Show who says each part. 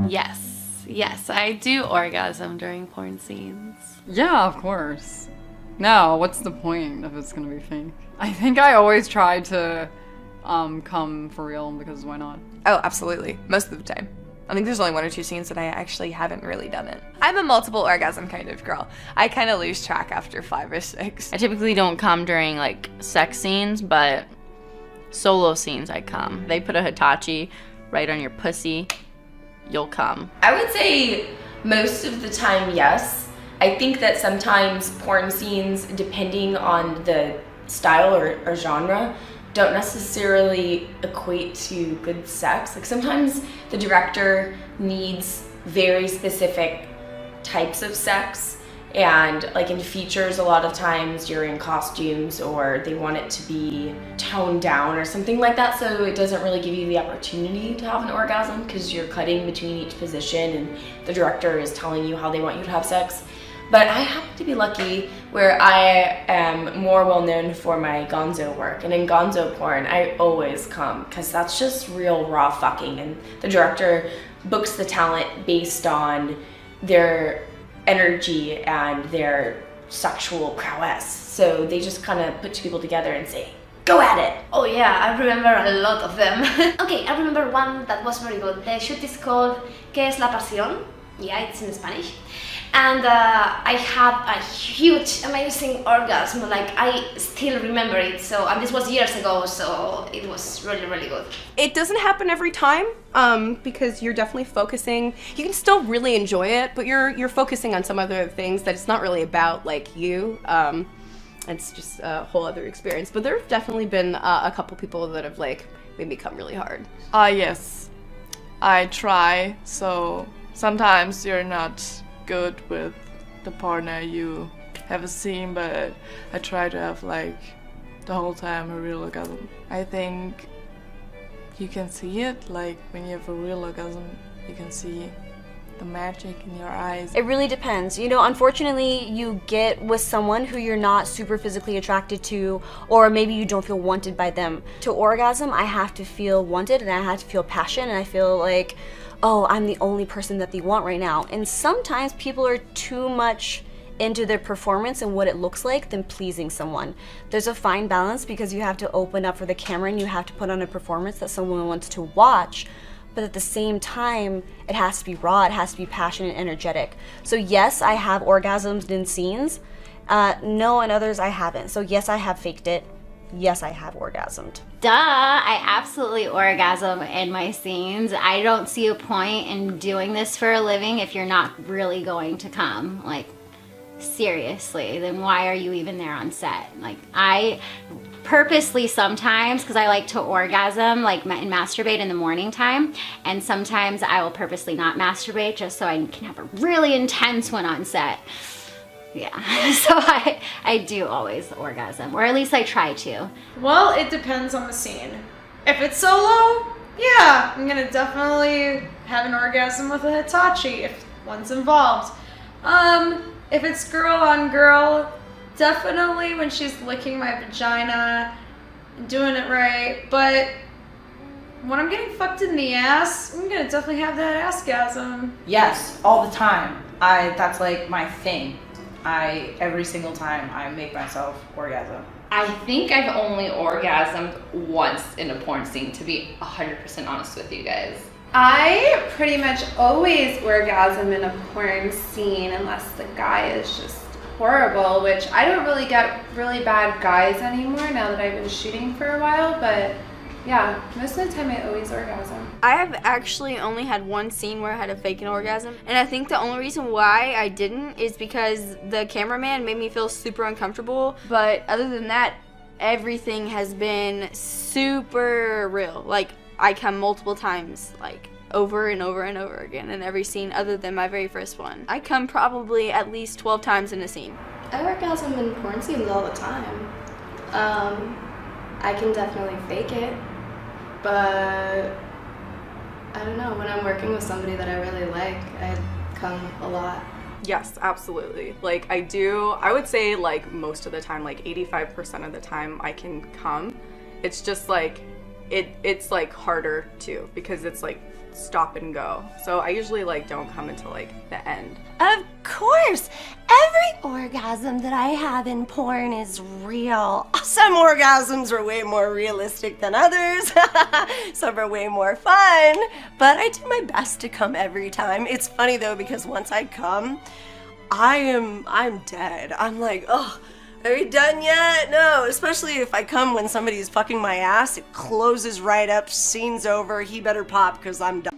Speaker 1: Yes, I do orgasm during porn scenes.
Speaker 2: Yeah, of course. No, what's the point if it's gonna be fake? I think I always try to come for real because why not?
Speaker 3: Oh, absolutely. Most of the time. I think there's only 1 or 2 scenes that I actually haven't really done it. I'm a multiple orgasm kind of girl. I kind of lose track after 5 or 6.
Speaker 1: I typically don't come during like sex scenes, but solo scenes I come. They put a Hitachi right on your pussy, you'll come.
Speaker 4: I would say most of the time, yes. I think that sometimes porn scenes, depending on the style or genre, don't necessarily equate to good sex. Like sometimes the director needs very specific types of sex, and like in features a lot of times you're in costumes or they want it to be toned down or something like that, so it doesn't really give you the opportunity to have an orgasm because you're cutting between each position and the director is telling you how they want you to have sex. But I happen to be lucky where I am more well known for my gonzo work. And in gonzo porn, I always come because that's just real raw fucking. And the director books the talent based on their energy and their sexual prowess. So they just kind of put 2 people together and say, go at it.
Speaker 5: Oh yeah, I remember a lot of them. Okay, I remember one that was very good. The shoot is called ¿Qué es la pasión? Yeah, it's in Spanish. And I had a huge, amazing orgasm. Like, I still remember it. So, and this was years ago, so it was really, really good.
Speaker 6: It doesn't happen every time, because you're definitely focusing. You can still really enjoy it, but you're focusing on some other things that it's not really about, like you. It's just a whole other experience. But there have definitely been a couple people that have like made me come really hard.
Speaker 7: Yes, I try. So sometimes you're not good with the partner you have a scene, but I try to have like the whole time a real orgasm. I think you can see it, like when you have a real orgasm, you can see the magic in your eyes.
Speaker 8: It really depends. You know, unfortunately, you get with someone who you're not super physically attracted to, or maybe you don't feel wanted by them. To orgasm, I have to feel wanted and I have to feel passion, and I feel like, oh, I'm the only person that they want right now. And sometimes people are too much into their performance and what it looks like than pleasing someone. There's a fine balance because you have to open up for the camera and you have to put on a performance that someone wants to watch. But at the same time, it has to be raw, it has to be passionate and energetic. So yes, I have orgasms in scenes. No, in others I haven't. So yes, I have faked it. Yes, I have orgasmed.
Speaker 9: Duh, I absolutely orgasm in my scenes. I don't see a point in doing this for a living if you're not really going to come. Like, seriously, then why are you even there on set? Like, I purposely sometimes, because I like to orgasm like and masturbate in the morning time, and sometimes I will purposely not masturbate just so I can have a really intense one on set. Yeah, so I do always orgasm, or at least I try to.
Speaker 10: Well, it depends on the scene. If it's solo, yeah, I'm gonna definitely have an orgasm with a Hitachi if one's involved. If it's girl on girl, definitely when she's licking my vagina and doing it right, but when I'm getting fucked in the ass, I'm gonna definitely have that assgasm.
Speaker 11: Yes, all the time. That's like my thing. Every single time I make myself orgasm.
Speaker 12: I think I've only orgasmed once in a porn scene, to be 100% honest with you guys.
Speaker 13: I pretty much always orgasm in a porn scene unless the guy is just horrible, which I don't really get really bad guys anymore now that I've been shooting for a while, but yeah, most of the time I always orgasm.
Speaker 14: I have actually only had one scene where I had to fake an orgasm, and I think the only reason why I didn't is because the cameraman made me feel super uncomfortable. But other than that, everything has been super real. Like, I come multiple times, like over and over and over again in every scene other than my very first one. I come probably at least 12 times in a scene.
Speaker 15: I orgasm in porn scenes all the time. I can definitely fake it. But I don't know, when I'm working with somebody that I really like, I come a lot.
Speaker 2: Yes, absolutely. Like, I would say like most of the time, like 85% of the time I can come. It's just like
Speaker 6: it's like harder too because it's like stop and go. So I usually like don't come until like the end.
Speaker 16: Of course, every orgasm that I have in porn is real. Some orgasms are way more realistic than others. Some are way more fun, but I do my best to come every time. It's funny though because once I come, I'm dead. I'm like, oh, are you done yet? No, especially if I come when somebody's fucking my ass. It closes right up, scene's over, he better pop because I'm done.